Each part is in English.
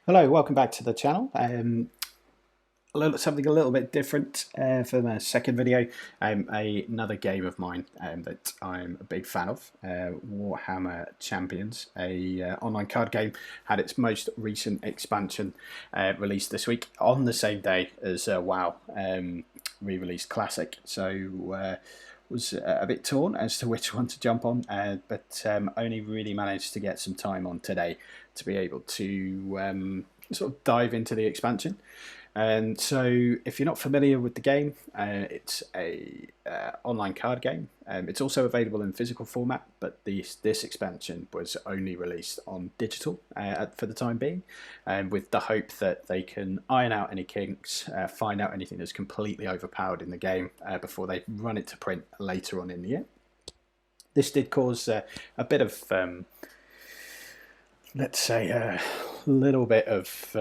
Hello, welcome back to the channel. Something a little bit different for my second video. Another game of mine that I'm a big fan of, Warhammer Champions, a online card game, had its most recent expansion released this week on the same day as WoW re-released Classic. So was a bit torn as to which one to jump on, but only really managed to get some time on today to be able to sort of dive into the expansion. And so, if you're not familiar with the game, it's a online card game. It's also available in physical format, but this expansion was only released on digital for the time being, with the hope that they can iron out any kinks, find out anything that's completely overpowered in the game before they run it to print later on in the year. This did cause a bit of, let's say, a little bit of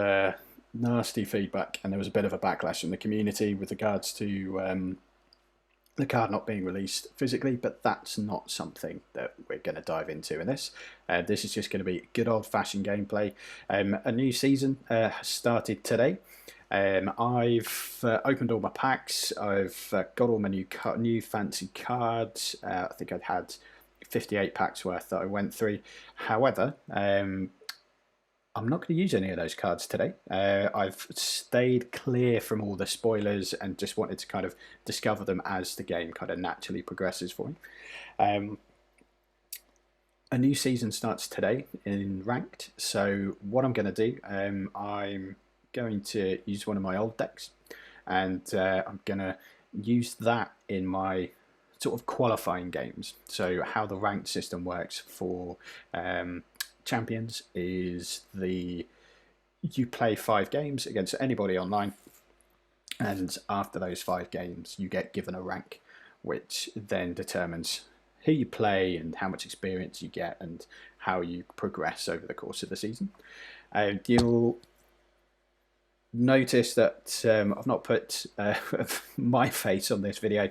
nasty feedback, and there was a bit of a backlash from the community with regards to the card not being released physically, but that's not something that we're going to dive into in this. This is just going to be good old-fashioned gameplay. A new season has started today. I've opened all my packs. I've got all my new fancy cards. I think I'd had 58 packs worth that I went through. However, I'm not going to use any of those cards today. I've stayed clear from all the spoilers and just wanted to kind of discover them as the game kind of naturally progresses for me. A new season starts today in Ranked, so what I'm going to do, I'm going to use one of my old decks, and I'm going to use that in my sort of qualifying games. So how the ranked system works for Champions is you play 5 games against anybody online, and after those 5 games you get given a rank, which then determines who you play and how much experience you get and how you progress over the course of the season. You'll notice that I've not put my face on this video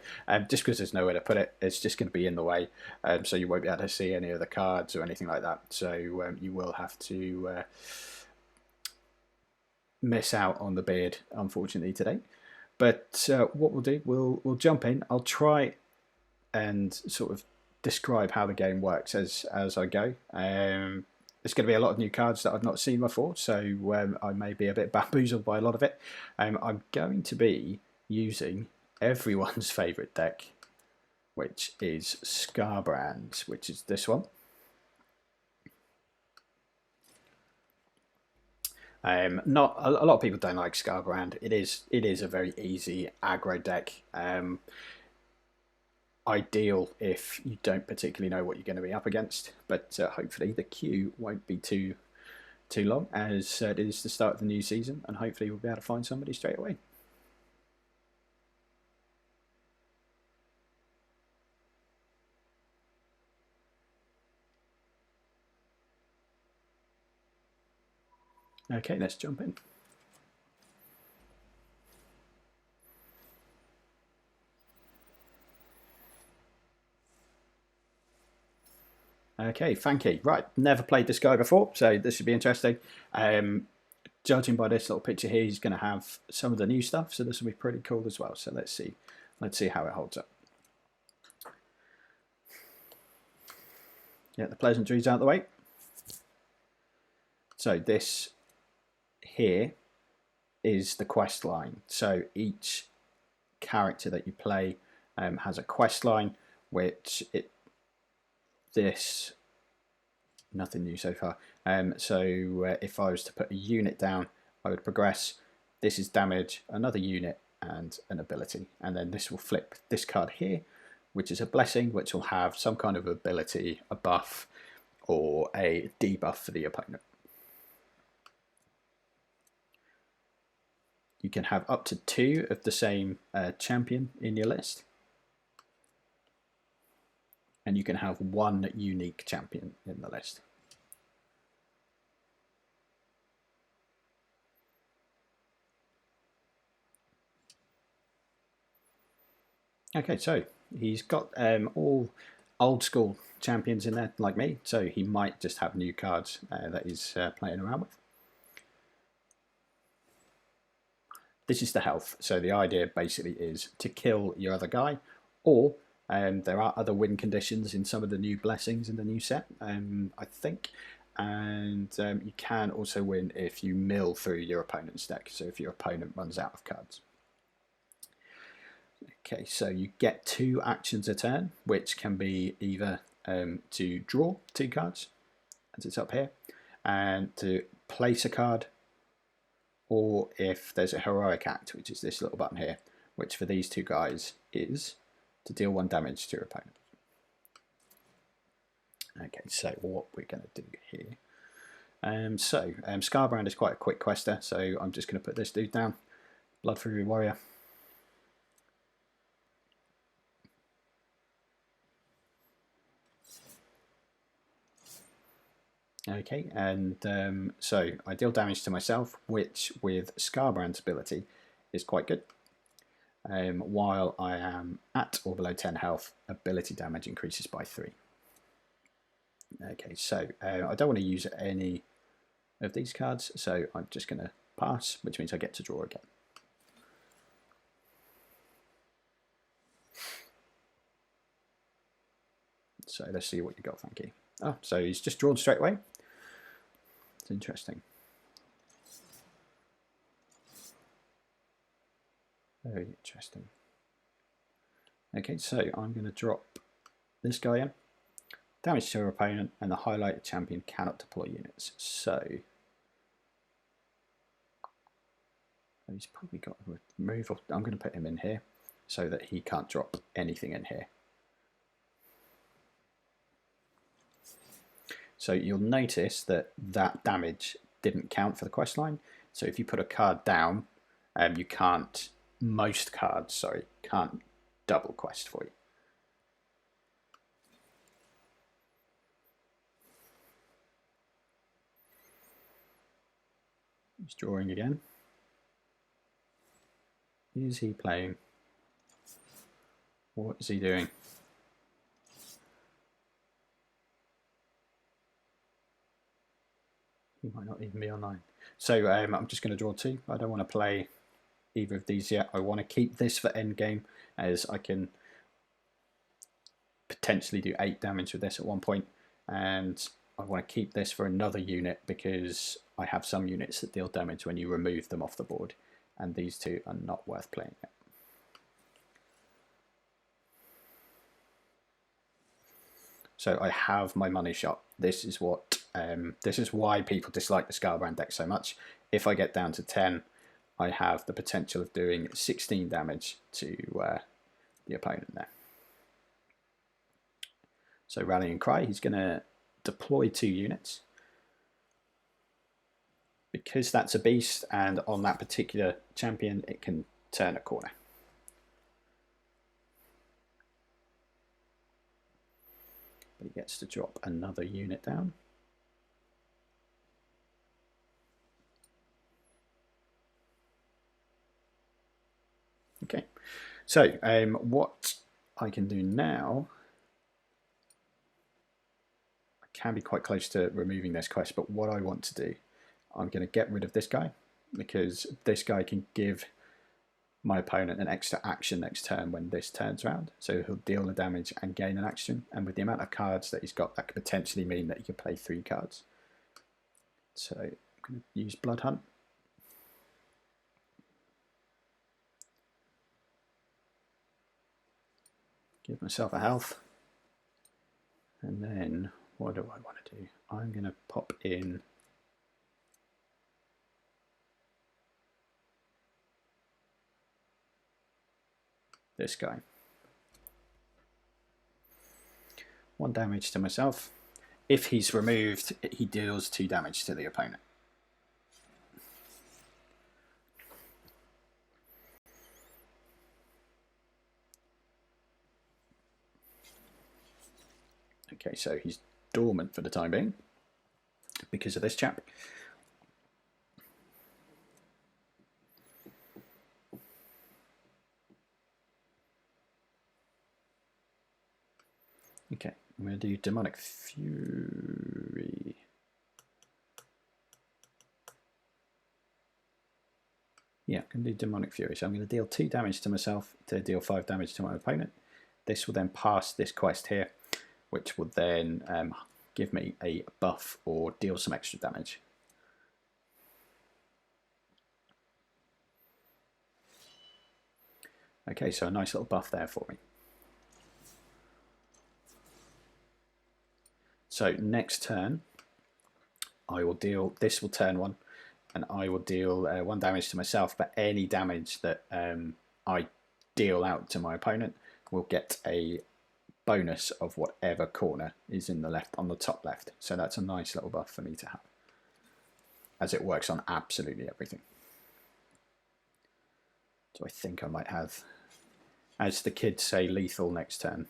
just because there's nowhere to put it. It's just going to be in the way, so you won't be able to see any of the cards or anything like that. So you will have to miss out on the beard, unfortunately, today. But what we'll do, we'll jump in. I'll try and sort of describe how the game works as I go. There's going to be a lot of new cards that I've not seen before, so I may be a bit bamboozled by a lot of it. I'm going to be using everyone's favourite deck, which is Scarbrand, which is this one. Not a lot of people don't like Scarbrand. It is a very easy aggro deck. Ideal if you don't particularly know what you're going to be up against, but hopefully the queue won't be too long, as it is the start of the new season, and hopefully we'll be able to find somebody straight away. Okay, let's jump in. Okay, thank you. Right, never played this guy before, so this should be interesting. Judging by this little picture here, he's going to have some of the new stuff, so this will be pretty cool as well. So let's see how it holds up. Get the pleasantries out of the way. So this here is the quest line. So each character that you play has a quest line, which nothing new so far. So if I was to put a unit down, I would progress. This is damage, another unit, and an ability. And then this will flip this card here, which is a blessing, which will have some kind of ability, a buff, or a debuff for the opponent. You can have up to 2 of the same champion in your list, and you can have 1 unique champion in the list. Okay, so he's got all old school champions in there, like me, so he might just have new cards that he's playing around with. this is the health. So the idea basically is to kill your other guy, or there are other win conditions in some of the new blessings in the new set, I think. And you can also win if you mill through your opponent's deck, so if your opponent runs out of cards. Okay, so you get 2 actions a turn, which can be either to draw 2 cards, as it's up here, and to place a card, or if there's a heroic act, which is this little button here, which for these 2 guys is to deal 1 damage to your opponent. Okay, so what we're going to do here. Scarbrand is quite a quick quester, so I'm just going to put this dude down. Blood Fury Warrior. Okay, and so I deal damage to myself, which with Scarbrand's ability is quite good. While I am at or below 10 health, ability damage increases by 3. Okay, so I don't want to use any of these cards, so I'm just going to pass, which means I get to draw again. So let's see what you got, thank you. Oh, so he's just drawn straight away. It's interesting. Very interesting. Okay, so I'm going to drop this guy in. Damage to your opponent, and the highlighted champion cannot deploy units. So he's probably got a removal. I'm going to put him in here so that he can't drop anything in here. So you'll notice that that damage didn't count for the quest line. So if you put a card down, you can't, most cards, sorry, can't double quest for you. He's drawing again. Is he playing? What is he doing? He might not even be online. So I'm just going to draw 2. I don't want to play either of these yet. I want to keep this for endgame, as I can potentially do 8 damage with this at one point, and I want to keep this for another unit because I have some units that deal damage when you remove them off the board, and these 2 are not worth playing yet. So I have my money shot. This is what this is why people dislike the Scarbrand deck so much. If I get down to 10, I have the potential of doing 16 damage to the opponent there. So Rallying Cry, he's going to deploy 2 units. Because that's a beast, and on that particular champion, it can turn a corner. But he gets to drop another unit down. Okay, so what I can do now, I can be quite close to removing this quest, but what I want to do, I'm going to get rid of this guy, because this guy can give my opponent an extra action next turn when this turns around. So he'll deal the damage and gain an action, and with the amount of cards that he's got, that could potentially mean that he could play 3 cards. So I'm going to use Blood Hunt. Give myself a health. And then what do I want to do? I'm going to pop in this guy. 1 damage to myself. If he's removed, he deals 2 damage to the opponent. Okay, so he's dormant for the time being because of this chap. Okay, I'm going to do Demonic Fury. Yeah, I'm going to do Demonic Fury. So I'm going to deal 2 damage to myself to deal 5 damage to my opponent. This will then pass this quest here, which will then give me a buff or deal some extra damage. Okay, so a nice little buff there for me. So next turn, I will deal, this will turn 1, and I will deal 1 damage to myself, but any damage that I deal out to my opponent will get a bonus of whatever corner is in the left, on the top left. So that's a nice little buff for me to have, as it works on absolutely everything. So I think I might have, as the kids say, lethal next turn.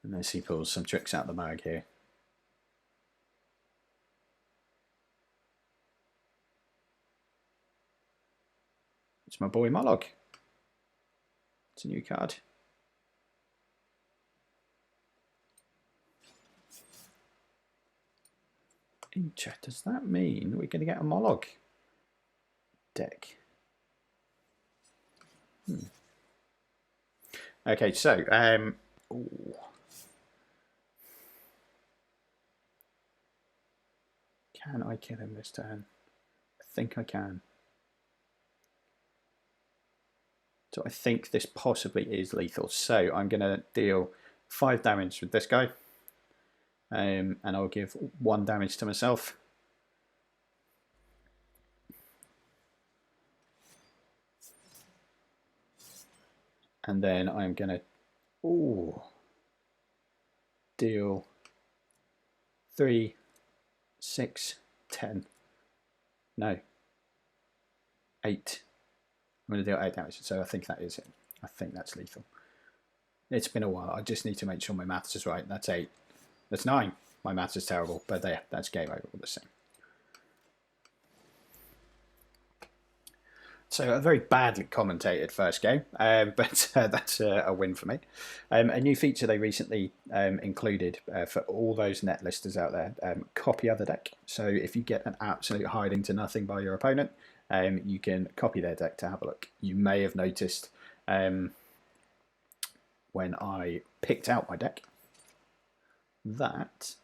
Unless he pulls some tricks out the mag here. It's my boy Moloch. It's a new card. Does that mean we're going to get a Moloch deck? Okay, so ooh. Can I kill him this turn? I think I can. So I think this possibly is lethal. So I'm going to deal 5 damage with this guy. And I'll give 1 damage to myself. And then I'm going to deal 3, 6, 10. No. 8. I'm going to deal 8 damage, so I think that is it. I think that's lethal. It's been a while. I just need to make sure my maths is right. That's 8. That's 9. My maths is terrible, but there, that's game over all the same. So a very badly commentated first game, but that's a win for me. A new feature they recently included for all those net listers out there, copy other deck. So if you get an absolute hiding to nothing by your opponent, you can copy their deck to have a look. You may have noticed when I picked out my deck that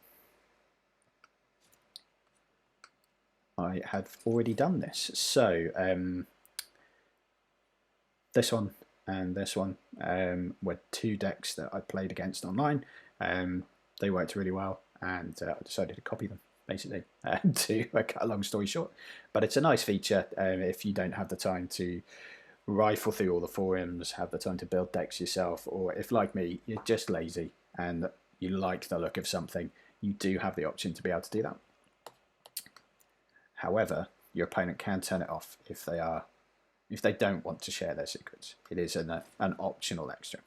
I have already done this. So this one and this one were 2 decks that I played against online. They worked really well, and I decided to copy them, basically, to cut a long story short. But it's a nice feature if you don't have the time to rifle through all the forums, have the time to build decks yourself, or if, like me, you're just lazy and you like the look of something, you do have the option to be able to do that. However, your opponent can turn it off if they don't want to share their secrets. It is an optional extra.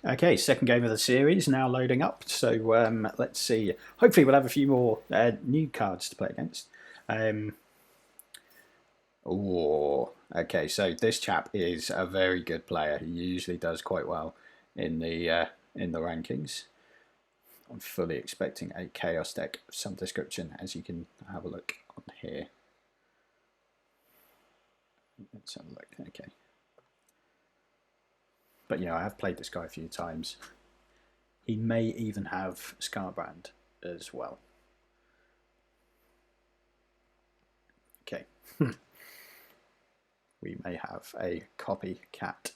Okay, second game of the series now loading up. So let's see. Hopefully we'll have a few more new cards to play against. Okay, so this chap is a very good player. He usually does quite well in the rankings. I'm fully expecting a chaos deck of some description, as you can have a look on here. Let's have a look. Okay. But yeah, I have played this guy a few times. He may even have Scarbrand as well. Okay. We may have a copycat.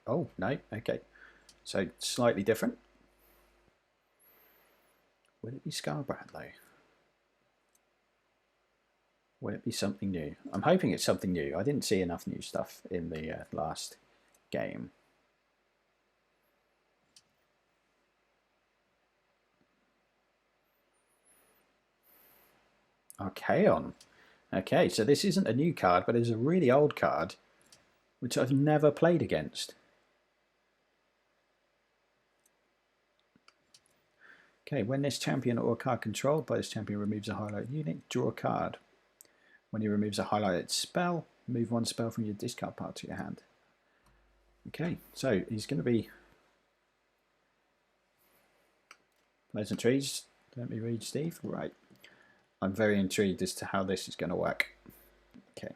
Oh, no. Okay. So slightly different. Would it be Scarbrand, though? Would it be something new? I'm hoping it's something new. I didn't see enough new stuff in the last game. Archaon. Okay, so this isn't a new card, but it's a really old card, which I've never played against. Okay, when this champion or a card controlled by this champion removes a highlighted unit, draw a card. When he removes a highlighted spell, move one spell from your discard pile to your hand. Okay, so he's going to be pleasantries. Let me read, Steve. Right. I'm very intrigued as to how this is going to work. Okay.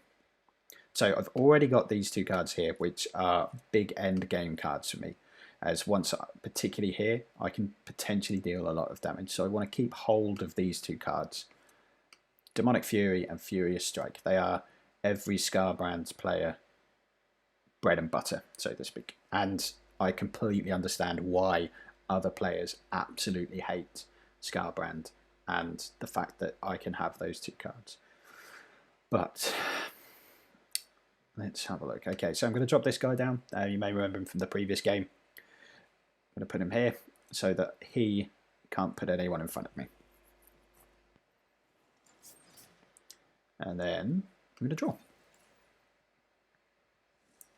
So I've already got these two cards here, which are big end game cards for me. As once, particularly here, I can potentially deal a lot of damage. So I want to keep hold of these two cards. Demonic Fury and Furious Strike. They are every Scarbrand player bread and butter, so to speak. And I completely understand why other players absolutely hate Scarbrand and the fact that I can have those two cards. But let's have a look. Okay, so I'm going to drop this guy down. You may remember him from the previous game. I'm going to put him here so that he can't put anyone in front of me. And then I'm going to draw.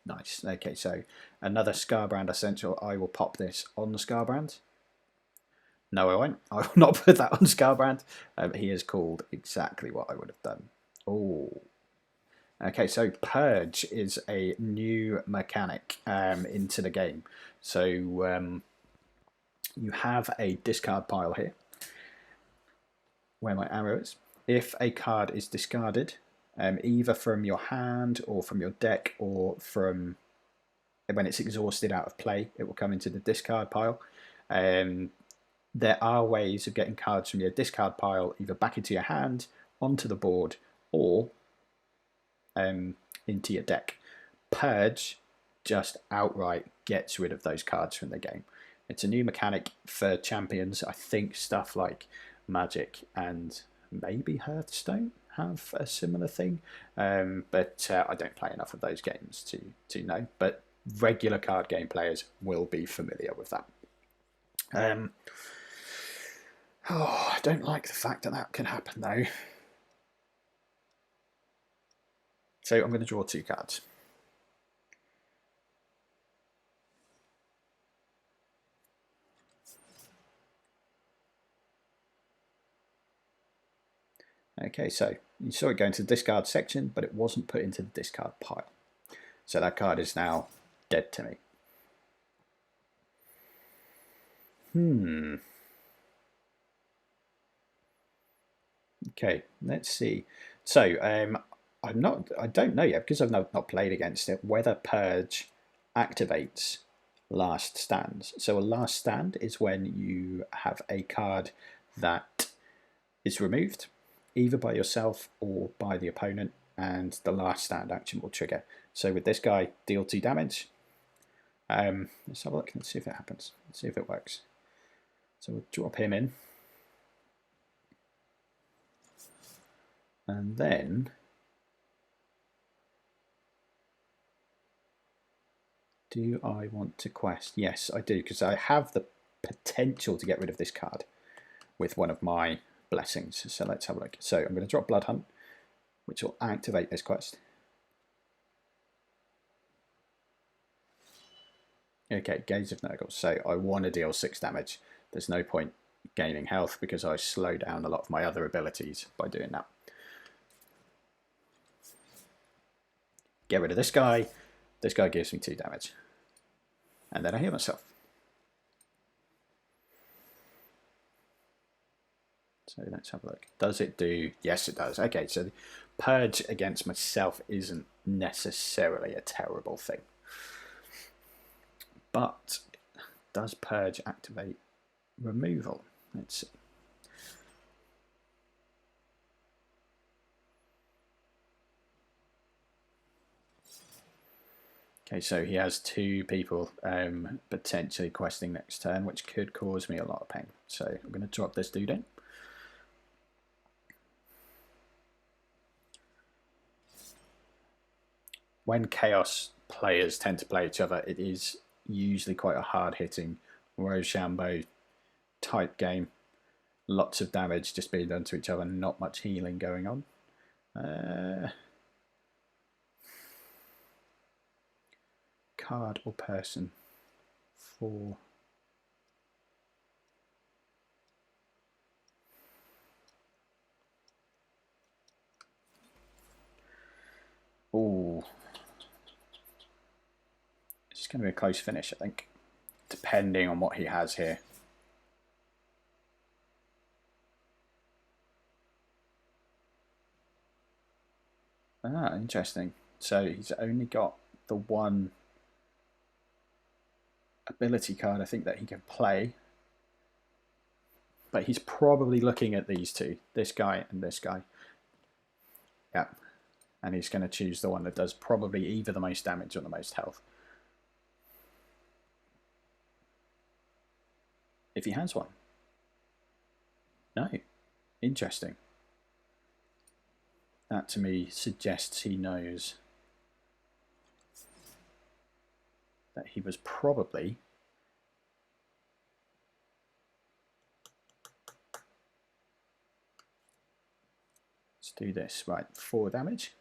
Nice. Okay, so another Scarbrand Essential. I will pop this on the Scarbrand. No, I won't. I will not put that on Scarbrand. He is called exactly what I would have done. Oh. Okay, so Purge is a new mechanic into the game. So you have a discard pile here, where my arrow is. If a card is discarded, either from your hand or from your deck or from when it's exhausted out of play, it will come into the discard pile. There are ways of getting cards from your discard pile either back into your hand, onto the board, or into your deck. Purge just outright gets rid of those cards from the game. It's a new mechanic for champions. I think stuff like Magic and maybe Hearthstone have a similar thing, but I don't play enough of those games to know. But regular card game players will be familiar with that. I don't like the fact that can happen though. So I'm going to draw two cards. Okay, so you saw it go into the discard section, but it wasn't put into the discard pile. So that card is now dead to me. Okay, let's see. So I don't know yet because I've not played against it whether Purge activates Last Stands. So a Last Stand is when you have a card that is removed either by yourself or by the opponent, and the Last Stand action will trigger. So with this guy, deal 2 damage. Let's have a look and see if it happens. Let's see if it works. So we'll drop him in. And then do I want to quest? Yes, I do, because I have the potential to get rid of this card with one of my blessings. So let's have a look. So I'm going to drop Blood Hunt, which will activate this quest. Okay, Gaze of Nurgle. So I want to deal 6 damage. There's no point gaining health because I slow down a lot of my other abilities by doing that. Get rid of this guy. This guy gives me 2 damage. And then I heal myself. So let's have a look. Does it do? Yes, it does. Okay, so Purge against myself isn't necessarily a terrible thing. But does Purge activate removal? Let's see. Okay, so he has 2 people potentially questing next turn, which could cause me a lot of pain. So I'm going to drop this dude in. When Chaos players tend to play each other, it is usually quite a hard-hitting Rochambeau type game. Lots of damage just being done to each other, not much healing going on. Card or person for... going to be a close finish, I think, depending on what he has here. Ah, interesting. So he's only got the one ability card, I think, that he can play. But he's probably looking at these two, this guy and this guy. Yeah. And he's going to choose the one that does probably either the most damage or the most health. If he has one. No. Interesting. That to me suggests he knows that he was probably let's do this. Right, 4 damage.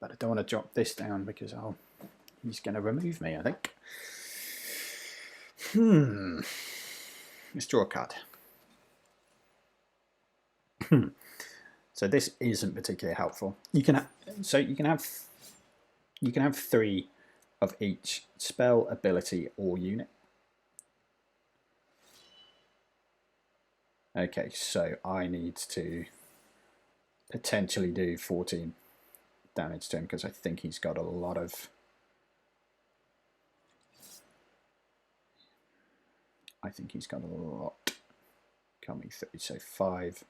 But I don't want to drop this down because he's going to remove me, I think. Let's draw a card. So this isn't particularly helpful. You can have 3 of each spell, ability, or unit. Okay, so I need to potentially do 14 damage to him because I think he's got a lot of... I think he's got a lot coming through. So 5.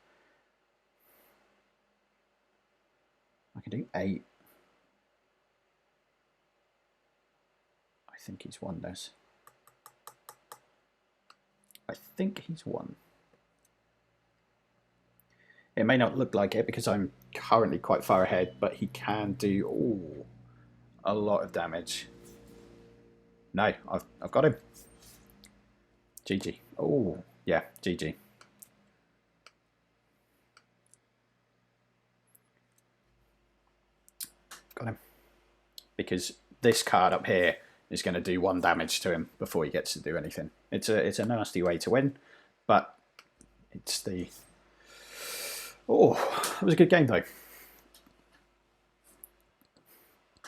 I can do 8. I think he's 1 this. I think he's 1. It may not look like it because I'm currently quite far ahead, but he can do a lot of damage. No, I've got him. GG. Oh, yeah, GG. Got him. Because this card up here is going to do 1 damage to him before he gets to do anything. It's a nasty way to win, but it's the... Oh, that was a good game though.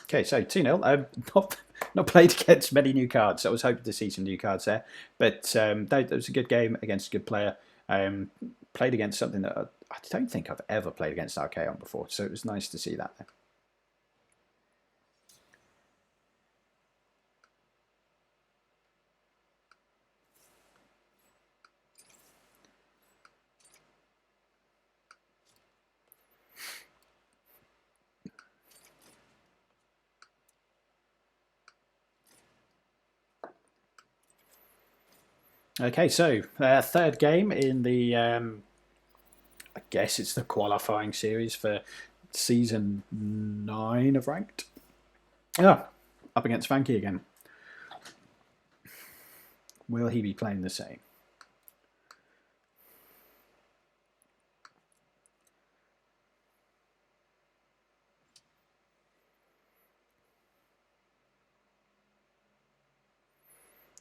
Okay, so 2-0. I've not played against many new cards. I was hoping to see some new cards there, but that was a good game against a good player. Played against something that I don't think I've ever played against Archaon before, so it was nice to see that there. Okay, so third game in the, I guess it's the qualifying series for season 9 of Ranked. Yeah, up against Vanky again. Will he be playing the same?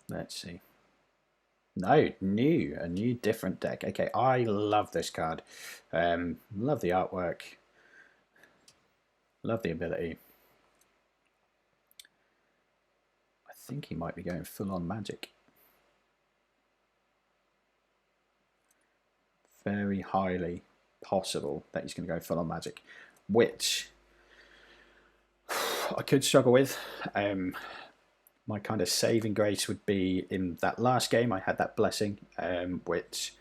Let's see. No, a new different deck. Okay, I love this card. Love the artwork. Love the ability. I think he might be going full on magic. Very highly possible that he's going to go full on magic, which I could struggle with. My kind of saving grace would be in that last game. I had that blessing, which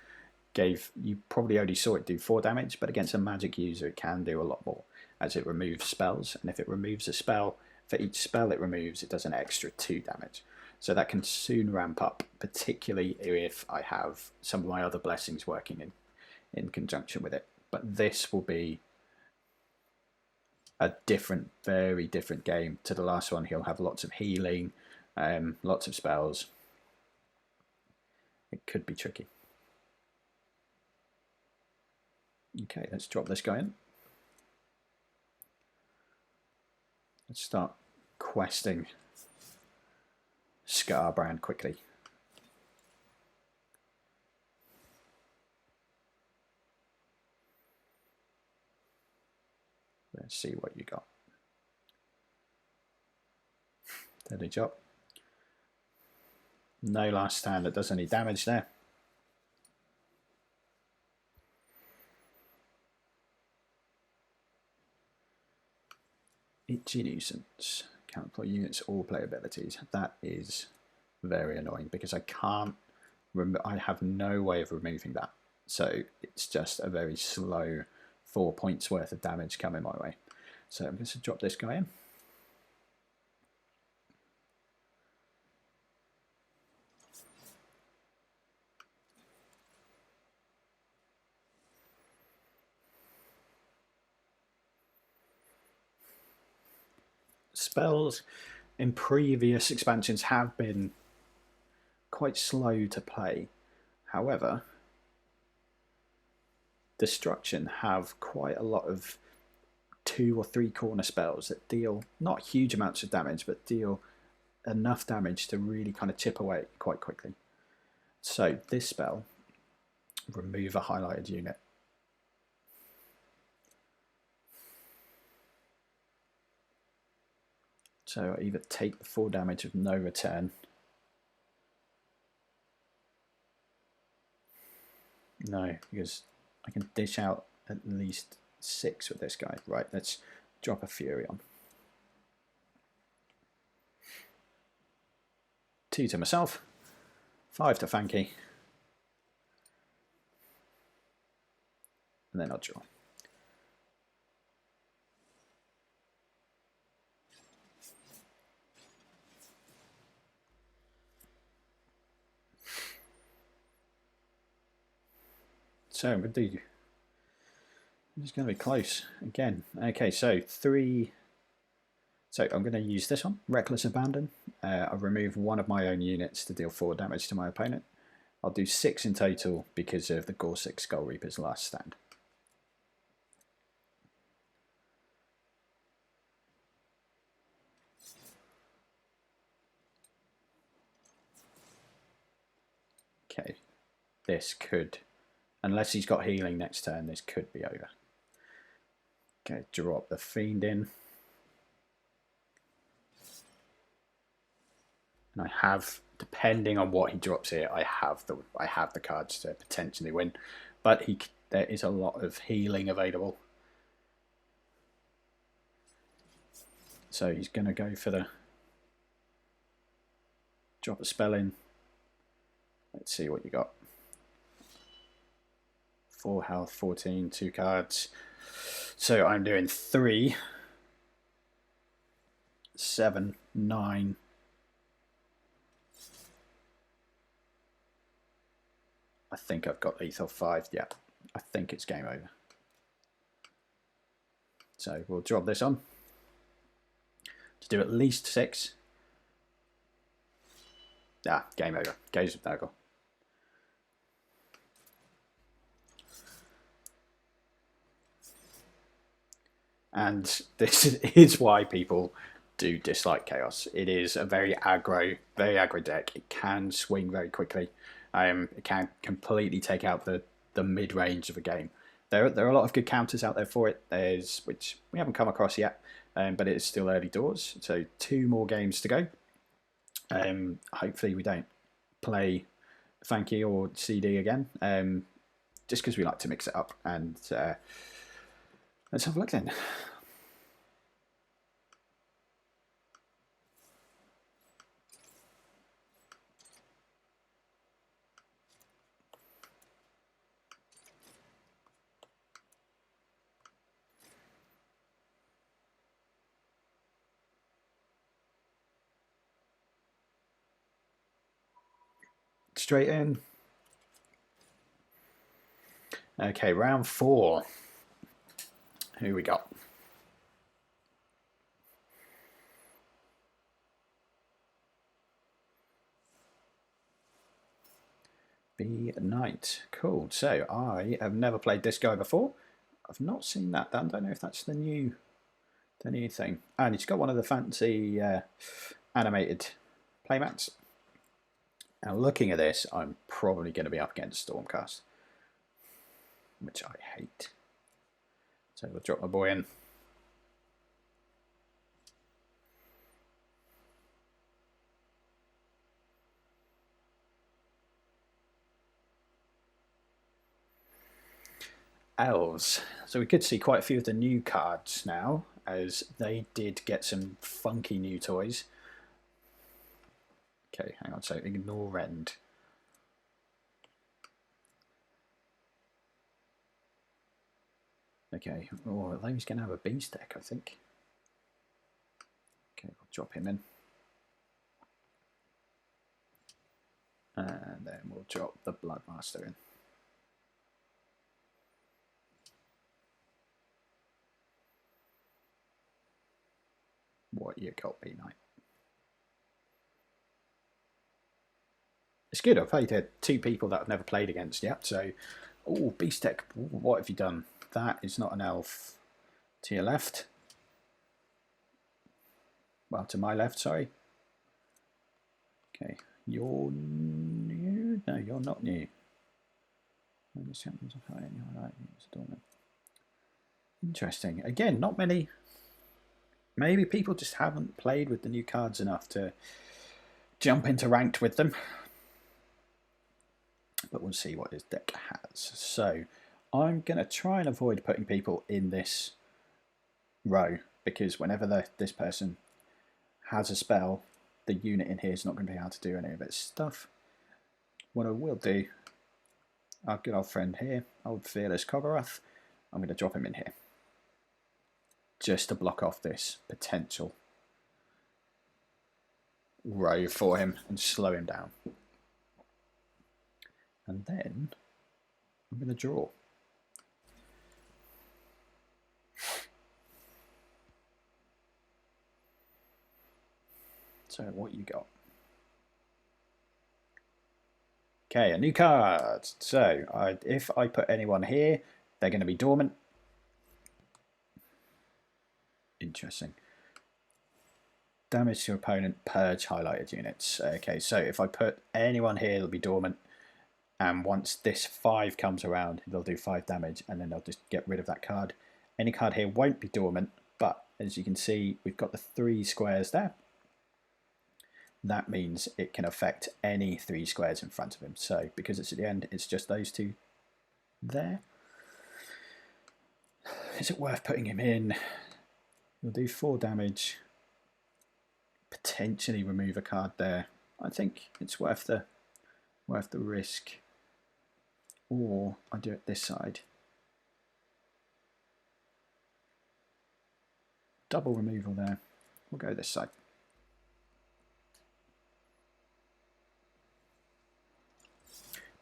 gave, you probably only saw it do 4 damage, but against a magic user it can do a lot more as it removes spells. And if it removes a spell, for each spell it removes, it does an extra 2 damage. So that can soon ramp up, particularly if I have some of my other blessings working in conjunction with it. But this will be a different, very different game to the last one. He'll have lots of healing, lots of spells. It could be tricky. Okay, let's drop this guy in. Let's start questing Scarbrand quickly. Let's see what you got. Deadly chop. No last stand that does any damage there. Itchy nuisance. Can't play units or play abilities. That is very annoying because I can't. I have no way of removing that. So it's just a very slow 4 points worth of damage coming my way. So I'm going to drop this guy in. Spells in previous expansions have been quite slow to play. However, Destruction have quite a lot of 2 or 3 corner spells that deal not huge amounts of damage, but deal enough damage to really kind of chip away quite quickly. So this spell, remove a highlighted unit. So I either take the 4 damage of no return. No, because I can dish out at least 6 with this guy. Right, let's drop a Fury on. 2 to myself, 5 to Fanky, and then I'll draw. So I'm going to do. It's going to be close again. Okay, so 3. So I'm going to use this one, Reckless Abandon. I'll remove 1 of my own units to deal 4 damage to my opponent. I'll do 6 in total because of the Gorsic Skull Reaper's last stand. Okay, this could, unless he's got healing next turn, this could be over. Okay, drop the Fiend in. And I have, depending on what he drops here, I have the cards to potentially win. But there is a lot of healing available. So he's going to go for the drop a spell in. Let's see what you got. 4 health, 14, 2 cards. So I'm doing 3, 7, 9. I think I've got lethal 5. Yeah, I think it's game over. So we'll drop this on to do at least 6. Yeah, game over. Goes with Nurgle. And this is why people do dislike Chaos. It is a very aggro deck. It can swing very quickly. It can completely take out the mid-range of a game. There are a lot of good counters out there for it, which we haven't come across yet, but it is still early doors. So 2 more games to go. Hopefully we don't play Funky or CD again, just because we like to mix it up. And let's have a look then. Straight in. Okay, round 4. Who we got? Be a Knight. Cool. So I have never played this guy before. I've not seen that done. Don't know if that's the new thing. And he's got one of the fancy animated playmats. Now looking at this, I'm probably going to be up against Stormcast, which I hate. So we'll drop my boy in. elves. So we could see quite a few of the new cards now, as they did get some funky new toys. Okay, hang on, so ignore rend. Okay, oh, he's going to have a beast deck, I think. Okay, we'll drop him in. And then we'll drop the Bloodmaster in. What you got, B-Knight? It's good. I've played two people that I've never played against yet. So, oh, beast deck. What have you done? That is not an elf. To your left. Well, to my left, sorry. Okay, you're new? No, you're not new. Interesting. Again, not many. Maybe people just haven't played with the new cards enough to jump into ranked with them. But we'll see what his deck has. So I'm going to try and avoid putting people in this row, because whenever this person has a spell, the unit in here is not going to be able to do any of its stuff. What I will do, our good old friend here, old Fearless Kogoroth, I'm going to drop him in here, just to block off this potential row for him and slow him down. And then I'm going to draw. So what you got? Okay, a new card. So if I put anyone here, they're going to be dormant. Interesting. Damage to your opponent, purge highlighted units. Okay, so if I put anyone here, they'll be dormant. And once this 5 comes around, they'll do 5 damage, and then they'll just get rid of that card. Any card here won't be dormant, but as you can see, we've got the 3 squares there. That means it can affect any 3 squares in front of him. So because it's at the end, it's just those 2 there. Is it worth putting him in? He'll do 4 damage. Potentially remove a card there. I think it's worth the risk. Or I do it this side. Double removal there. We'll go this side.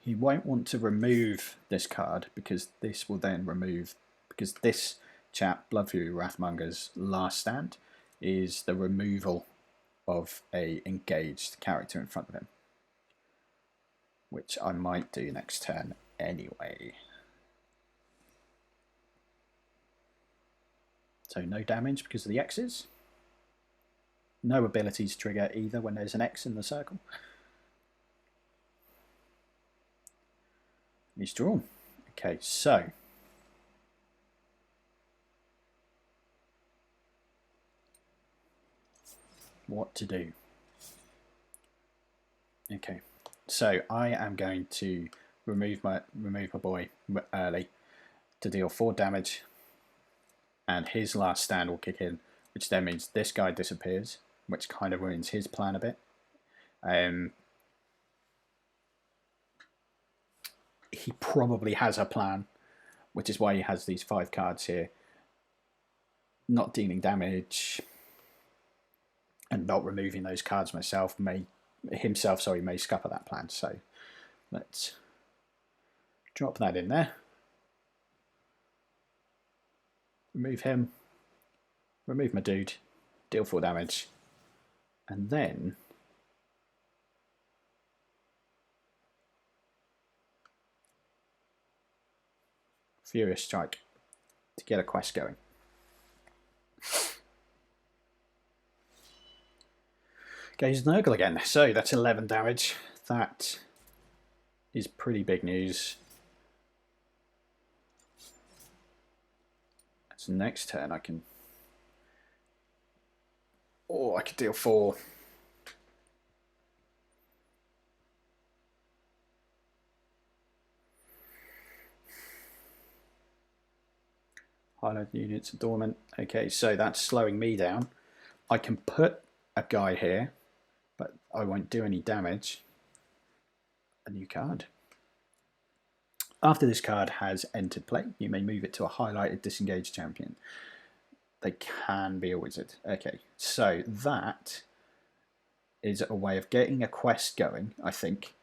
He won't want to remove this card, because this will then remove, because this chap, Bloodfury Wrathmonger's last stand, is the removal of a engaged character in front of him, which I might do next turn anyway. So no damage because of the X's. No abilities trigger either when there's an X in the circle. He's drawn. Okay, so what to do? Okay, so I am going to remove my boy early to deal 4 damage, and his last stand will kick in, which then means this guy disappears, which kind of ruins his plan a bit. He probably has a plan, which is why he has these 5 cards here. Not dealing damage and not removing those cards may scupper that plan. So let's drop that in there. Remove him. Remove my dude. Deal 4 damage. And then Furious Strike to get a quest going. Goes Nurgle again. So that's 11 damage. That is pretty big news. So next turn I can... Oh, I could deal 4. Highlight units are dormant. Okay, so that's slowing me down. I can put a guy here, but I won't do any damage. A new card. After this card has entered play, you may move it to a highlighted disengaged champion. They can be a wizard. Okay, so that is a way of getting a quest going, I think.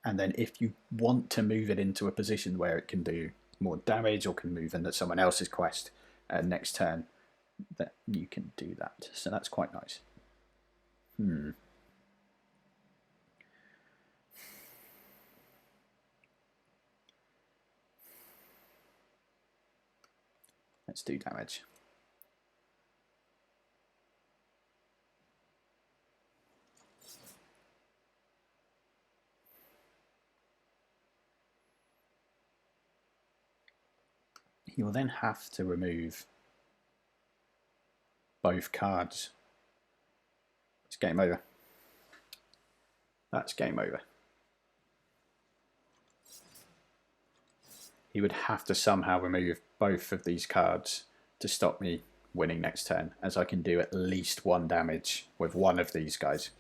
And then if you want to move it into a position where it can do more damage or can move into someone else's quest next turn, that you can do that. So that's quite nice. Let's do damage. You will then have to remove both cards. It's game over. That's game over. He would have to somehow remove both of these cards to stop me winning next turn, as I can do at least 1 damage with one of these guys.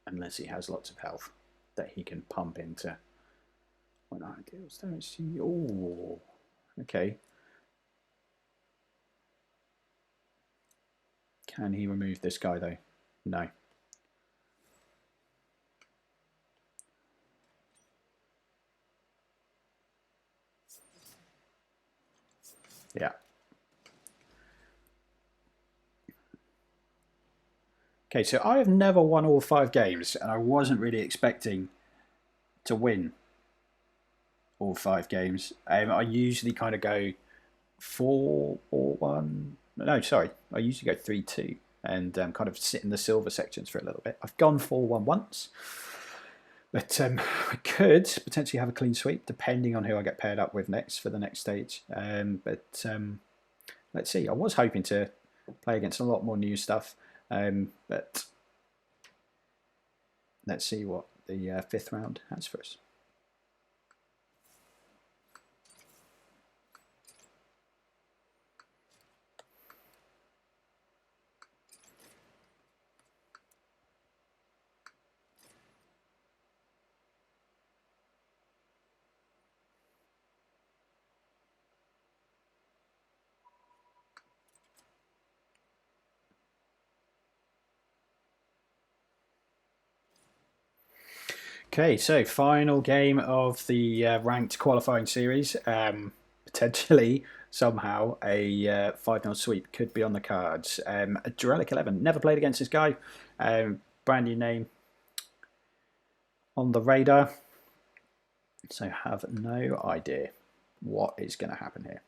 Unless he has lots of health that he can pump into. When I deals damage to you. Oh, okay. Can he remove this guy though? No. Yeah. Okay, so I have never won all 5 games, and I wasn't really expecting to win all 5 games. I usually kind of go 4-1. No, sorry, I usually go 3-2 and kind of sit in the silver sections for a little bit. I've gone 4-1 once, but I could potentially have a clean sweep depending on who I get paired up with next for the next stage. But let's see. I was hoping to play against a lot more new stuff, but let's see what the 5th round has for us. Okay, so final game of the ranked qualifying series. Potentially, somehow, a 5-0 sweep could be on the cards. A Durelic 11. Never played against this guy. Brand new name on the radar. So have no idea what is going to happen here.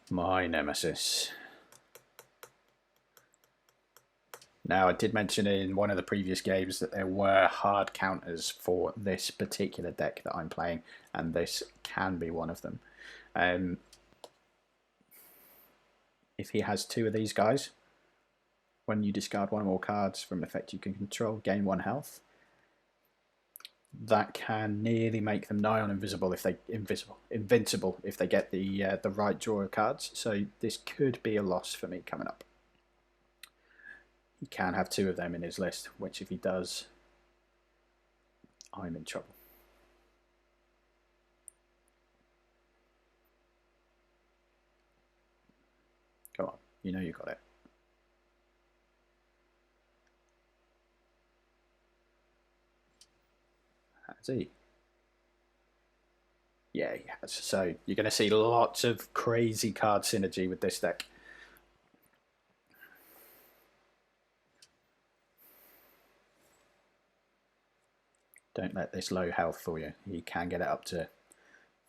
My nemesis. Now, I did mention in one of the previous games that there were hard counters for this particular deck that I'm playing, and this can be one of them. If he has 2 of these guys, when you discard 1 or more cards from effect you can control, gain 1 health. That can nearly make them nigh on invincible if they invincible if they get the right draw of cards. So this could be a loss for me coming up. He can have 2 of them in his list, which if he does, I'm in trouble. Go on, you know you got it. Has he? Yeah, he has. So you're going to see lots of crazy card synergy with this deck. Don't let this low health fool you. He can get it up to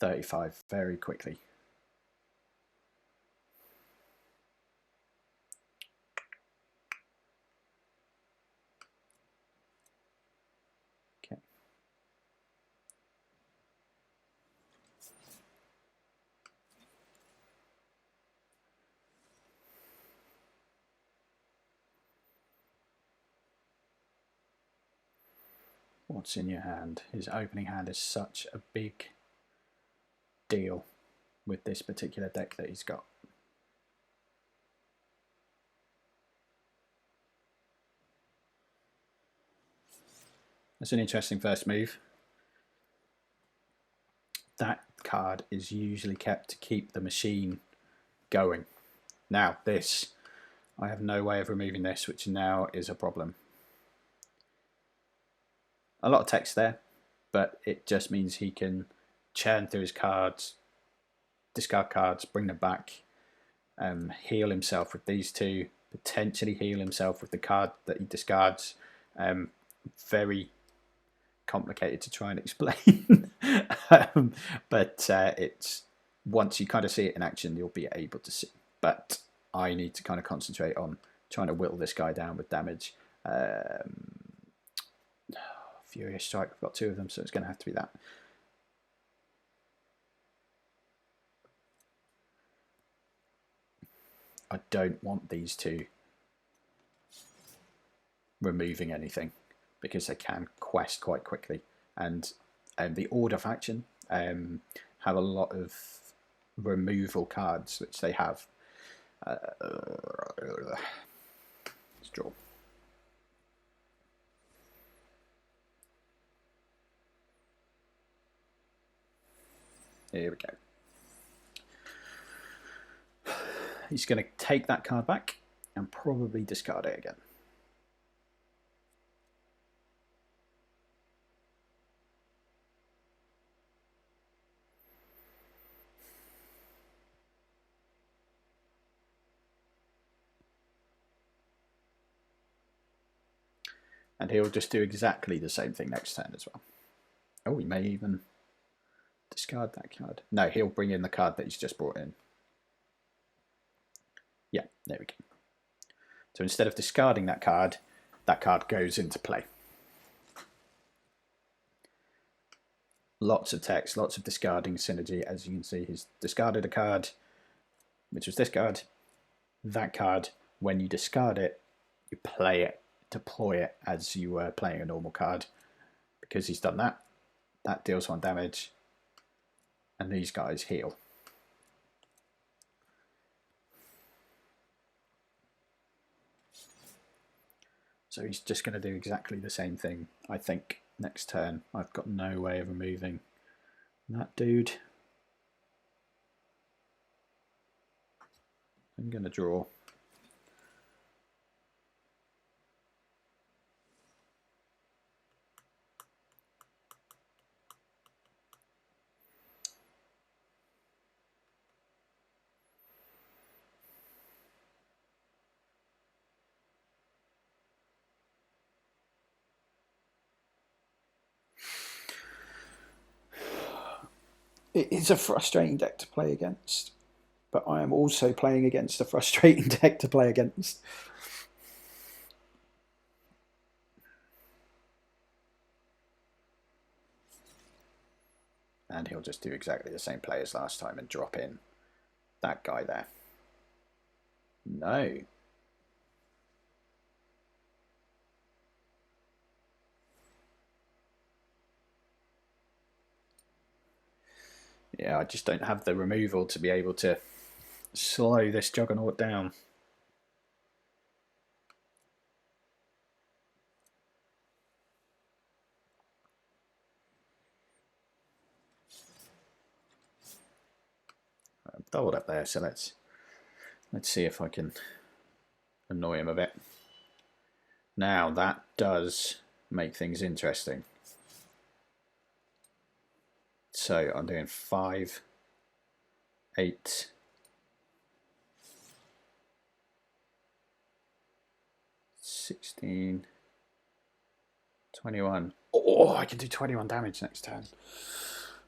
35 very quickly. What's in your hand? His opening hand is such a big deal with this particular deck that he's got. That's an interesting first move. That card is usually kept to keep the machine going. Now this, I have no way of removing this, which now is a problem. A lot of text there, but it just means he can churn through his cards, discard cards, bring them back, heal himself with these two, potentially heal himself with the card that he discards. Very complicated to try and explain, but it's once you kind of see it in action, you'll be able to see. But I need to kind of concentrate on trying to whittle this guy down with damage. Furious Strike, we've got two of them, so it's going to have to be that. I don't want these two removing anything because they can quest quite quickly, and the Order faction have a lot of removal cards which they have. Let's draw. Here we go. He's going to take that card back and probably discard it again. And he'll just do exactly the same thing next turn as well. Oh, he may even discard that card. No, he'll bring in the card that he's just brought in. Yeah, there we go. So instead of discarding that card goes into play. Lots of text, lots of discarding synergy. As you can see, he's discarded a card, which was this card. That card, when you discard it, you play it, deploy it as you were playing a normal card. Because he's done that, that deals 1 damage, and these guys heal. So he's just going to do exactly the same thing, I think, next turn. I've got no way of removing that dude. I'm going to draw. It is a frustrating deck to play against, but I am also playing against a frustrating deck to play against. And he'll just do exactly the same play as last time and drop in that guy there. No. Yeah, I just don't have the removal to be able to slow this juggernaut down. I'm doubled up there, so let's see if I can annoy him a bit. Now that does make things interesting. So I'm doing 5, 8, 16, 21. Oh, I can do 21 damage next turn.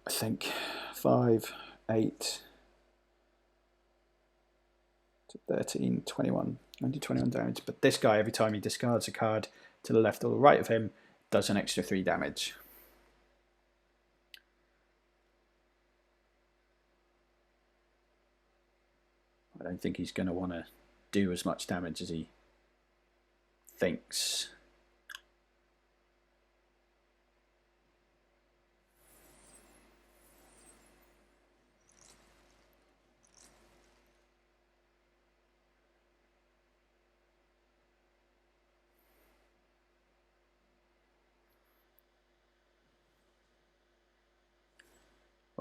I think 5, 8, 13, 21. I do 21 damage. But this guy, every time he discards a card to the left or the right of him, does an extra 3 damage. I don't think he's going to want to do as much damage as he thinks.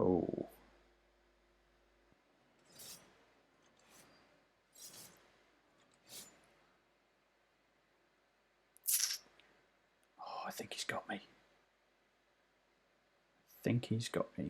Oh. Oh, I think he's got me. I think he's got me.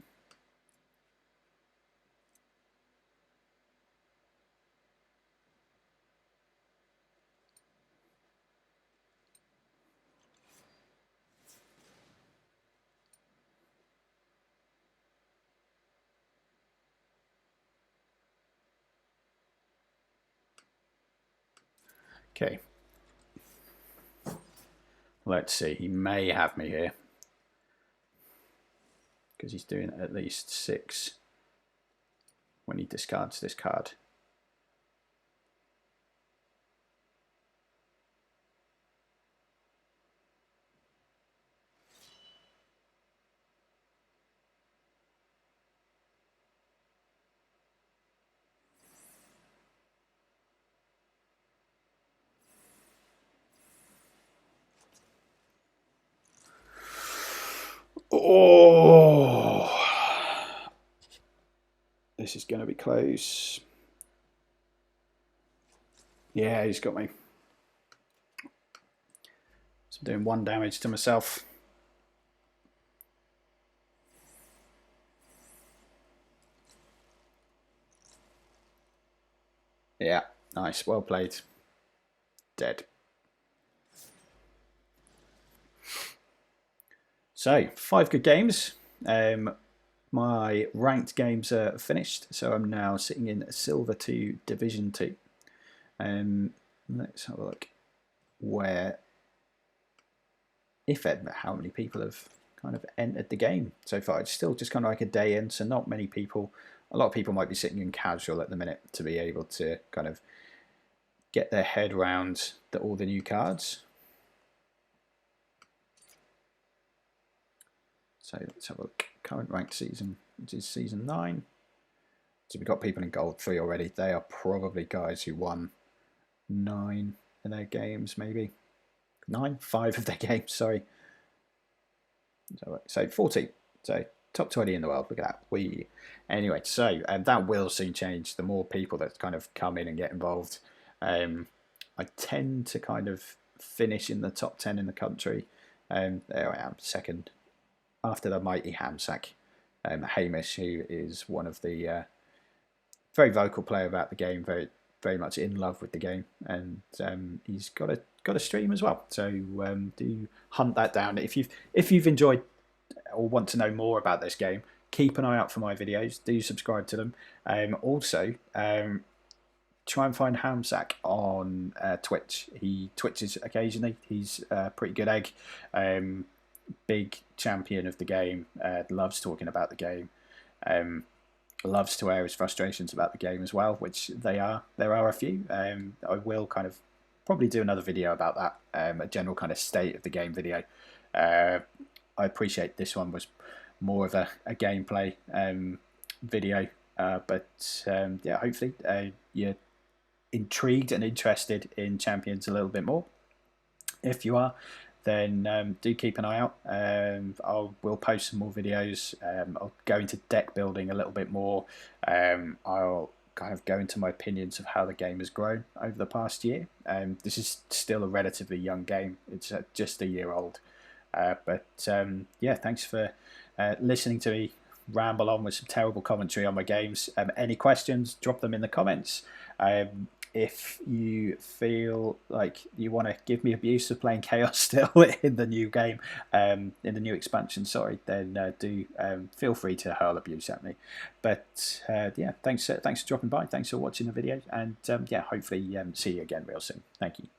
Okay. Let's see. He may have me here. Because he's doing at least 6 when he discards this card. Oh, this is going to be close. Yeah, he's got me. So I'm doing 1 damage to myself. Yeah, nice. Well played. Dead. So, 5 good games. My ranked games are finished, so I'm now sitting in Silver 2, Division 2. Let's have a look where, if ever, how many people have kind of entered the game so far. It's still just kind of like a day in, so not many people. A lot of people might be sitting in casual at the minute to be able to kind of get their head around all the new cards. So let's have a look. Current ranked season, which is season 9. So we've got people in gold 3 already. They are probably guys who won 9 in their games, maybe 5 of their games. Sorry. So 14. So top 20 in the world. Look at that. Anyway. So that will soon change. The more people that kind of come in and get involved. I tend to kind of finish in the top 10 in the country. There I am, second, after the mighty Hamsack, Hamish, who is one of the very vocal player about the game, very much in love with the game, and he's got a stream as well. So do hunt that down. If you've enjoyed or want to know more about this game, keep an eye out for my videos. Do subscribe to them. Also, try and find Hamsack on Twitch. He twitches occasionally. He's a pretty good egg. Big champion of the game, loves talking about the game, loves to air his frustrations about the game as well, which there are a few. I will kind of probably do another video about that, a general kind of state of the game video. I appreciate this one was more of a gameplay video, but yeah, hopefully you're intrigued and interested in Champions a little bit more. If you are, then do keep an eye out. We'll post some more videos. I'll go into deck building a little bit more. I'll kind of go into my opinions of how the game has grown over the past year. This is still a relatively young game. It's just a year old. But yeah, thanks for listening to me ramble on with some terrible commentary on my games. Any questions, drop them in the comments. If you feel like you want to give me abuse for playing Chaos still in the new game, in the new expansion, sorry, then do feel free to hurl abuse at me. But yeah, thanks for dropping by. Thanks for watching the video, and yeah, hopefully see you again real soon. Thank you.